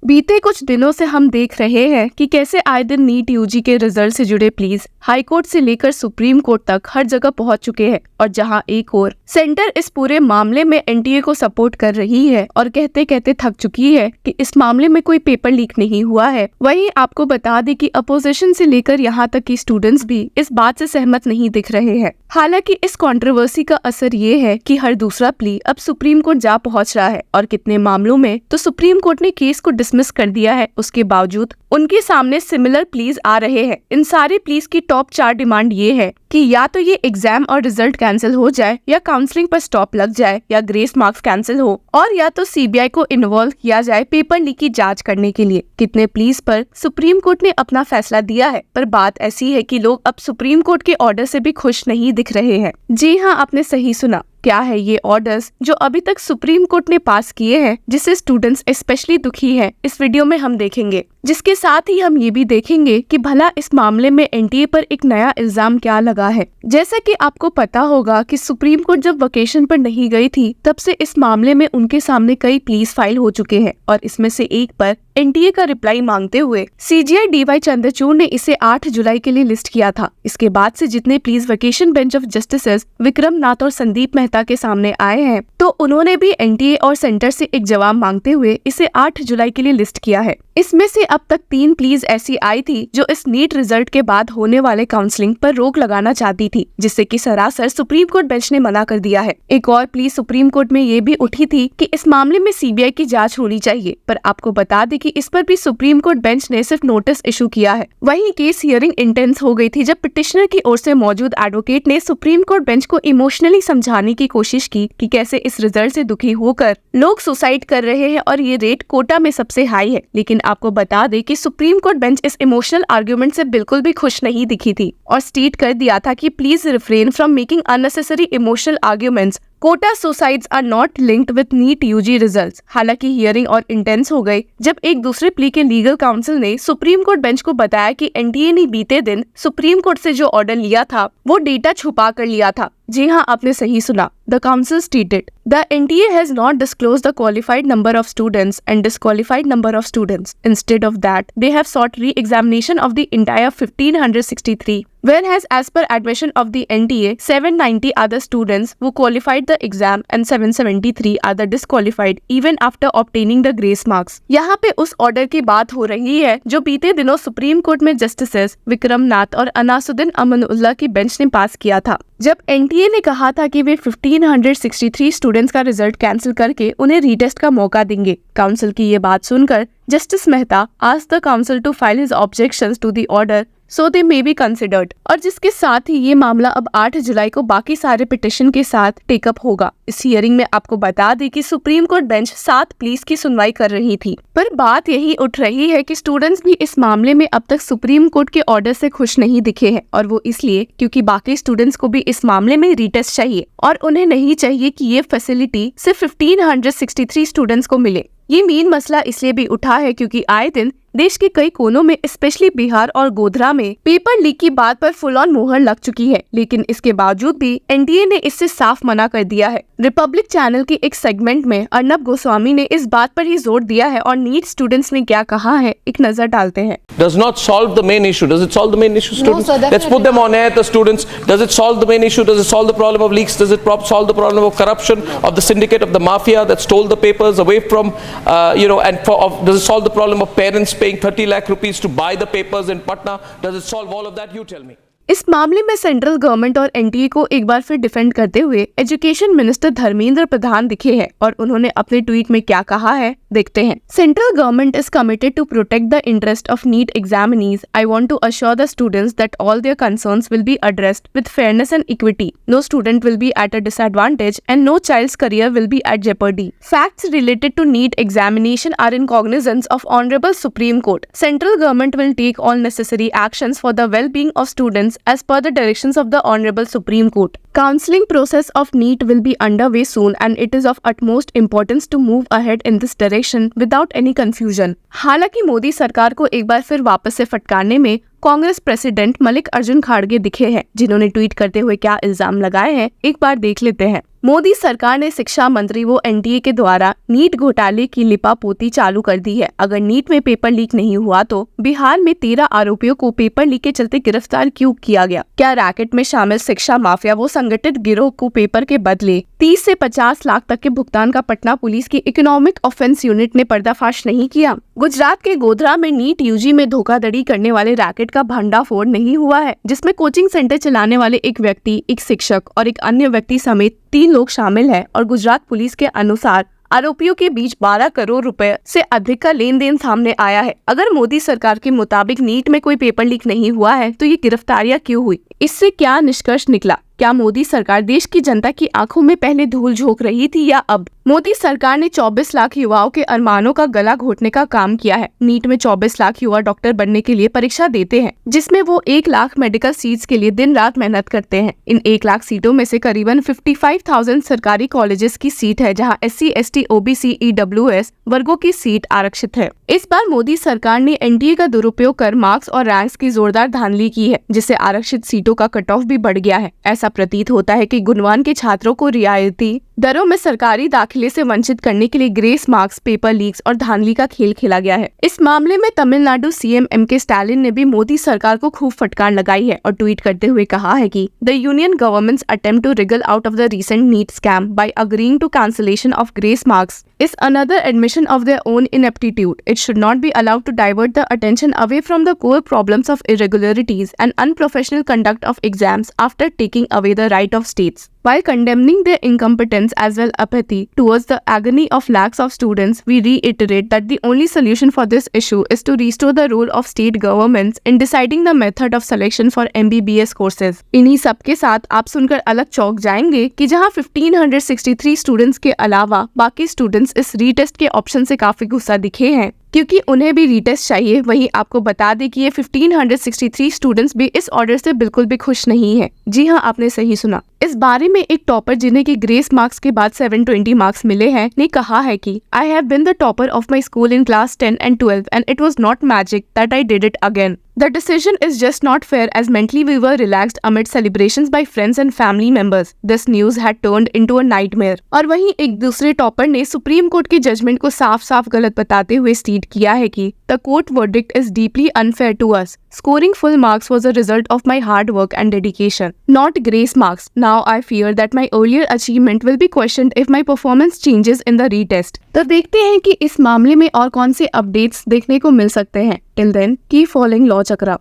बीते कुछ दिनों से हम देख रहे हैं कि कैसे आए दिन नीट यूजी के रिजल्ट से जुड़े प्लीज हाई कोर्ट से लेकर सुप्रीम कोर्ट तक हर जगह पहुंच चुके हैं। और जहां एक ओर सेंटर इस पूरे मामले में एनटीए को सपोर्ट कर रही है और कहते कहते थक चुकी है कि इस मामले में कोई पेपर लीक नहीं हुआ है, वहीं आपको बता दें कि अपोजिशन से लेकर यहां तक कि स्टूडेंट्स भी इस बात से सहमत नहीं दिख रहे हैं। हालांकि इस कंट्रोवर्सी का असर ये है कि हर दूसरा प्ली अब सुप्रीम कोर्ट जा पहुंच रहा है और कितने मामलों में तो सुप्रीम कोर्ट ने केस को डिसमिस कर दिया है, उसके बावजूद उनके सामने सिमिलर प्लीज आ रहे हैं। इन सारे प्लीज की टॉप 4 डिमांड ये है कि या तो ये एग्जाम और रिजल्ट कैंसिल हो जाए, या काउंसलिंग पर स्टॉप लग जाए, या ग्रेस मार्क्स कैंसिल हो, और या तो सीबीआई को इन्वॉल्व किया जाए पेपर लीक की जांच करने के लिए। कितने प्लीज पर सुप्रीम कोर्ट ने अपना फैसला दिया है, पर बात ऐसी है कि लोग अब सुप्रीम कोर्ट के ऑर्डर से भी खुश नहीं दिख रहे हैं। जी हाँ, आपने सही सुना। क्या है ये ऑर्डर्स जो अभी तक सुप्रीम कोर्ट ने पास किए हैं, जिससे स्टूडेंट्स स्पेशली दुखी हैं, इस वीडियो में हम देखेंगे। जिसके साथ ही हम ये भी देखेंगे कि भला इस मामले में एनटीए पर एक नया इल्जाम क्या लगा है। जैसा कि आपको पता होगा कि सुप्रीम कोर्ट जब वेकेशन पर नहीं गई थी, तब से इस मामले में उनके सामने कई प्लीज फाइल हो चुके हैं, और इसमें से एक पर एनटीए का रिप्लाई मांगते हुए सीजीआई डीवाई चंद्रचूड़ ने इसे 8 जुलाई के लिए लिस्ट किया था। इसके बाद से जितने please vacation bench of justices Vikram Nath और संदीप मेहता के सामने आए हैं, तो उन्होंने भी एनटीए और सेंटर से एक जवाब मांगते हुए इसे 8 जुलाई के लिए लिस्ट किया है। इसमें से अब तक 3 प्लीज ऐसी आई थी जो इस नीट रिजल्ट के बाद होने वाले काउंसलिंग पर रोक लगाना चाहती थी, जिससे कि सरासर सुप्रीम कोर्ट बेंच ने मना कर दिया है। एक और प्लीज सुप्रीम कोर्ट में ये भी उठी थी कि इस मामले में सीबीआई की जांच होनी चाहिए, पर आपको बता दें कि इस पर भी सुप्रीम कोर्ट बेंच ने सिर्फ नोटिस इशू किया है। वहीं केस हियरिंग इंटेंस हो गई थी जब पिटिशनर की ओर से मौजूद एडवोकेट ने सुप्रीम कोर्ट बेंच को इमोशनली समझाने की कोशिश की कि कैसे इस रिजल्ट से दुखी होकर लोग सुसाइड कर रहे हैं और ये रेट कोटा में सबसे हाई है। लेकिन आपको बता दें कि सुप्रीम कोर्ट बेंच इस इमोशनल आर्गुमेंट से बिल्कुल भी खुश नहीं दिखी थी और स्टेट कर दिया था कि please refrain from making unnecessary emotional arguments. Kota suicides are not linked with NEET UG results. हालांकि हियरिंग और इंटेंस हो गई जब एक दूसरे प्ली के लीगल काउंसिल ने सुप्रीम कोर्ट बेंच को बताया कि एनटीए ने बीते दिन सुप्रीम कोर्ट से जो ऑर्डर लिया था वो डेटा छुपा कर लिया था। जी हाँ, आपने सही सुना। The council stated, the NTA has not disclosed the qualified number of students and disqualified number of students. Instead of that, they have sought re-examination of the entire 1563. Whereas as per admission of the NTA, 790 are the students who qualified the exam and 773 are the disqualified even after obtaining the grace marks. यहाँ पे उस order की बात हो रही है जो बीते दिनों सुप्रीम कोर्ट में जस्टिसेस विक्रम नाथ और अनासुद्दीन अमनुल्लाह की बेंच ने पास किया था, जब एनटीए ने कहा था कि वे 1563 स्टूडेंट्स का रिजल्ट कैंसिल करके उन्हें रीटेस्ट का मौका देंगे। काउंसिल की ये बात सुनकर justice Mehta asked the counsel to file his objections to the order so they may be considered. और जिसके साथ ही ये मामला अब 8 जुलाई को बाकी सारे पिटिशन के साथ टेकअप होगा। इस हियरिंग में आपको बता दें कि सुप्रीम कोर्ट बेंच 7 प्लीज की सुनवाई कर रही थी, पर बात यही उठ रही है कि स्टूडेंट्स भी इस मामले में अब तक सुप्रीम कोर्ट के ऑर्डर से खुश नहीं दिखे हैं, और वो इसलिए क्योंकि बाकी स्टूडेंट्स को भी इस मामले में रीटेस्ट चाहिए और उन्हें नहीं चाहिए कि ये फैसिलिटी सिर्फ 1563 स्टूडेंट्स को मिले। ये मेन मसला इसलिए भी उठा है क्योंकि आए दिन देश के कई कोनों में स्पेशली बिहार और गोधरा में पेपर लीक की बात पर फुल ऑन मोहर लग चुकी है, लेकिन इसके बावजूद भी एनटीए ने इससे साफ मना कर दिया है। रिपब्लिक चैनल की एक सेगमेंट में अर्नब गोस्वामी ने इस बात पर ही जोर दिया है और नीट स्टूडेंट्स ने क्या कहा है, एक नजर डालते हैं। Does not solve the main issue. Does it solve the main issue, students? No, sir, let's put them on air, the students. Does it solve the main issue? Does it solve the problem of leaks? Does it solve the problem of corruption, of the syndicate, of the mafia that stole the papers away from, does it solve the problem of parents paying 30 lakh rupees to buy the papers in Patna? Does it solve all of that? You tell me. इस मामले में central government और NTA को एक बार फिर defend करते हुए education minister Dharmendra Pradhan दिखे हैं, और उन्होंने अपने ट्वीट में क्या कहा है, देखते हैं। Central government is committed to protect the interest of NEET examinees. I want to assure the students that all their concerns will be addressed with fairness and equity. No student will be at a disadvantage and no child's career will be at jeopardy. Facts related to NEET examination are in cognizance of honourable supreme court. Central government will take all necessary actions for the well being of students as per the directions of the Honorable Supreme Court. Counseling process of NEET will be underway soon and it is of utmost importance to move ahead in this direction without any confusion. हालांकि मोदी सरकार को एक बार फिर वापस से फटकारने में Congress president Mallikarjun खड़गे दिखे हैं, जिन्होंने ट्वीट करते हुए क्या इल्जाम लगाए हैं एक बार देख लेते हैं। मोदी सरकार ने शिक्षा मंत्री वो एनडीए के द्वारा नीट घोटाले की लिपापोती चालू कर दी है। अगर नीट में पेपर लीक नहीं हुआ तो बिहार में 13 आरोपियों को पेपर लीक के चलते गिरफ्तार क्यों किया गया? क्या रैकेट में शामिल शिक्षा माफिया वो संगठित गिरोह को पेपर के बदले 30 से 50 लाख तक के भुगतान का पटना पुलिस की इकोनॉमिक ऑफेंस यूनिट ने पर्दाफाश नहीं किया? गुजरात के गोधरा में नीट यूजी में धोखाधड़ी करने वाले रैकेट का भंडाफोड़ नहीं हुआ है, जिसमें कोचिंग सेंटर चलाने वाले एक व्यक्ति, एक शिक्षक और एक अन्य व्यक्ति समेत 3 लोग शामिल हैं और गुजरात पुलिस के अनुसार आरोपियों के बीच 12 करोड़ रुपए से अधिक का लेन देन सामने आया है। अगर मोदी सरकार के मुताबिक नीट में कोई पेपर लीक नहीं हुआ है तो ये गिरफ्तारियां क्यों हुई? इससे क्या निष्कर्ष निकला? क्या मोदी सरकार देश की जनता की आंखों में पहले धूल झोंक रही थी या अब? मोदी सरकार ने 24 लाख युवाओं के अरमानों का गला घोटने का काम किया है। नीट में 24 लाख युवा डॉक्टर बनने के लिए परीक्षा देते हैं, जिसमें वो 1 लाख मेडिकल सीट्स के लिए दिन रात मेहनत करते हैं। इन 1 लाख सीटों में से करीबन 55,000 सरकारी कॉलेजेस की सीट है, जहां SC, ST, OBC, EWS वर्गों की सीट आरक्षित है। इस बार मोदी सरकार ने एनडीए का दुरुपयोग कर मार्क्स और रैंक्स की जोरदार धांधली की है, जिससे आरक्षित सीटों का कट ऑफ भी बढ़ गया है। ऐसा प्रतीत होता है कि गुणवान के छात्रों को रियायती दरों में सरकारी दाखिले से वंचित करने के लिए ग्रेस मार्क्स, पेपर लीक्स और धांधली का खेल खेला गया है। इस मामले में तमिलनाडु CM MK स्टालिन ने भी मोदी सरकार को खूब फटकार लगाई है और ट्वीट करते हुए कहा है कि the union government's attempt to wriggle out of the recent NEET scam by agreeing to cancellation of grace marks is another admission of their own ineptitude. It should not be allowed to divert the attention away from the core problems of irregularities and unprofessional conduct of exams after taking away the right of states. While condemning their incompetence as well apathy towards the agony of lakhs of students, we reiterate that the only solution for this issue is to restore the role of state governments in deciding the method of selection for MBBS courses. इन्हीं सब के साथ आप सुनकर अलग चौंक जाएंगे कि जहां 1563 स्टूडेंट्स के अलावा बाकी स्टूडेंट्स इस रीटेस्ट के ऑप्शन से काफी गुस्सा दिखे हैं, क्योंकि उन्हें भी रीटेस्ट चाहिए। वहीं आपको बता दें कि ये 1563 स्टूडेंट्स भी इस ऑर्डर से बिल्कुल भी खुश नहीं है। जी हाँ, आपने सही सुना। इस बारे में एक टॉपर, जिन्हें की ग्रेस मार्क्स के बाद 720 मार्क्स मिले हैं, ने कहा है कि I have been the topper of my school in class 10 and 12 and it was not magic that I did it again. The decision is just not fair as mentally we were relaxed amid celebrations by friends and family members. This news had turned into a nightmare. और वहीं एक दूसरे topper ने supreme court के judgement को साफ साफ गलत बताते हुए स्टेट किया है कि The court verdict is deeply unfair to us. Scoring full marks was a result of my hard work and dedication, not grace marks. Now I fear that my earlier achievement will be questioned if my performance changes in the retest. तो देखते हैं कि इस मामले में और कौन से अपडेट्स देखने को मिल सकते हैं। Till then, keep following Law Chakra.